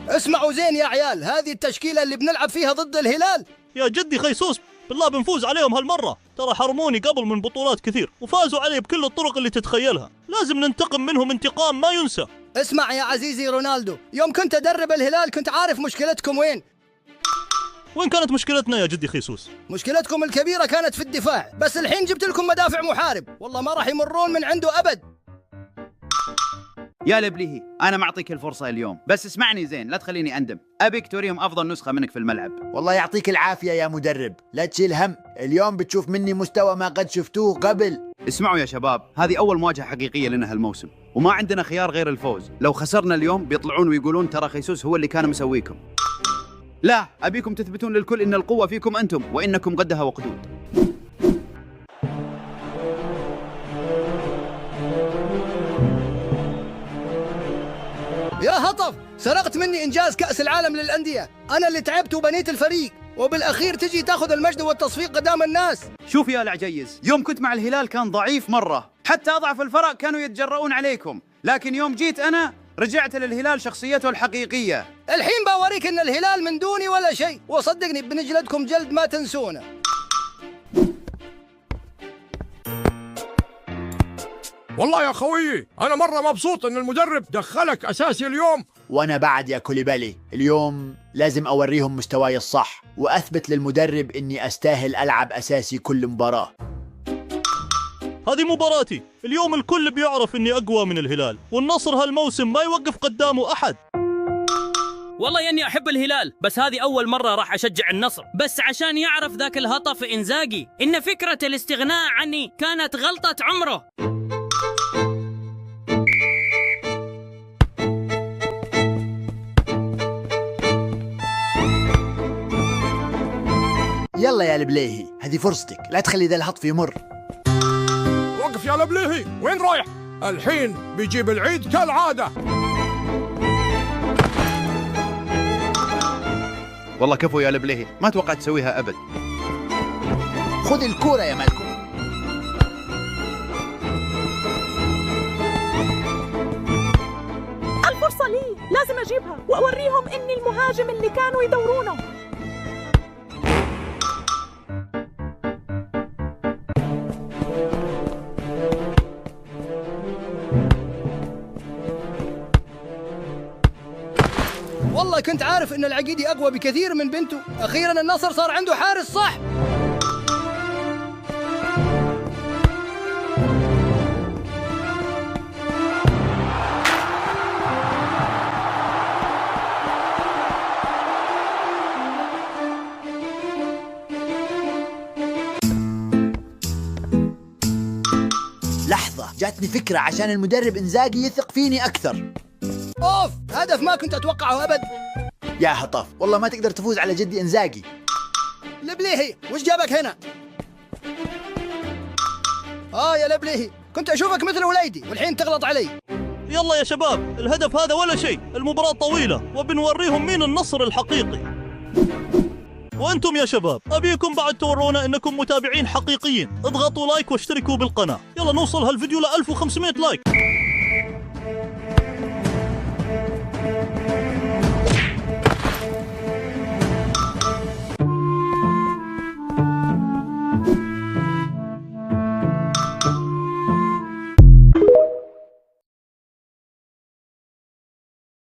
اسمعوا زين يا عيال، هذه التشكيلة اللي بنلعب فيها ضد الهلال. يا جدي خيسوس، بالله بنفوز عليهم هالمرة، ترى حرموني قبل من بطولات كثير وفازوا علي بكل الطرق اللي تتخيلها، لازم ننتقم منهم انتقام ما ينسى. اسمع يا عزيزي رونالدو، يوم كنت أدرب الهلال كنت عارف مشكلتكم وين كانت مشكلتنا يا جدي خيسوس؟ مشكلتكم الكبيرة كانت في الدفاع، بس الحين جبت لكم مدافع محارب، والله ما راح يمرون من عنده أبد. يا لبليهي، أنا معطيك الفرصة اليوم، بس اسمعني زين، لا تخليني أندم، أبيك توريهم أفضل نسخة منك في الملعب. والله يعطيك العافية يا مدرب، لا تشيل هم، اليوم بتشوف مني مستوى ما قد شفتوه قبل. اسمعوا يا شباب، هذه أول مواجهة حقيقية لنا هالموسم، وما عندنا خيار غير الفوز. لو خسرنا اليوم بيطلعون ويقولون ترى خيسوس هو اللي كان مسويكم. لا، أبيكم تثبتون للكل إن القوة فيكم أنتم وإنكم قدها وقدود. يا هطف، سرقت مني إنجاز كأس العالم للأندية، أنا اللي تعبت وبنيت الفريق، وبالأخير تجي تاخذ المجد والتصفيق قدام الناس. شوف يا العجيز، يوم كنت مع الهلال كان ضعيف مرة، حتى أضعف الفرق كانوا يتجرؤون عليكم، لكن يوم جيت أنا رجعت للهلال شخصيته الحقيقية. الحين بوريك إن الهلال من دوني ولا شيء، وصدقني بنجلدكم جلد ما تنسونه. والله يا خويي أنا مرة مبسوط إن المدرب دخلك أساسي اليوم. وأنا بعد يا كوليبالي، اليوم لازم أوريهم مستواي الصح وأثبت للمدرب إني أستاهل ألعب أساسي كل مباراة. هذه مباراتي، اليوم الكل بيعرف إني أقوى من الهلال، والنصر هالموسم ما يوقف قدامه أحد. والله إني أحب الهلال، بس هذه أول مرة راح أشجع النصر، بس عشان يعرف ذاك الهطف إنزاغي إن فكرة الاستغناء عني كانت غلطة عمره. يلا يا البليهي، هذه فرصتك، لا تخلي ذا الهطف يمر. وقف يا لبليهي، وين رايح؟ الحين بيجيب العيد كالعادة. والله كفو يا لبليهي، ما توقعت تسويها أبد. خذ الكورة يا مالكم. الفرصة لي، لازم أجيبها وأوريهم إني المهاجم اللي كانوا يدورونه. والله كنت عارف إن العقيدي أقوى بكثير من بنته، أخيراً النصر صار عنده حارس صح. لحظة، جاتني فكرة عشان المدرب إنزاغي يثق فيني أكثر. أوف، هدف ما كنت أتوقعه أبد. يا هطف، والله ما تقدر تفوز على جدي إنزاغي. لبليهي، وش جابك هنا؟ يا لبليهي، كنت أشوفك مثل وليدي والحين تغلط علي. يلا يا شباب، الهدف هذا ولا شيء، المباراة طويلة وبنوريهم مين النصر الحقيقي. وأنتم يا شباب أبيكم بعد تورونا إنكم متابعين حقيقيين، اضغطوا لايك واشتركوا بالقناة، يلا نوصل هالفيديو ل 1500 لايك.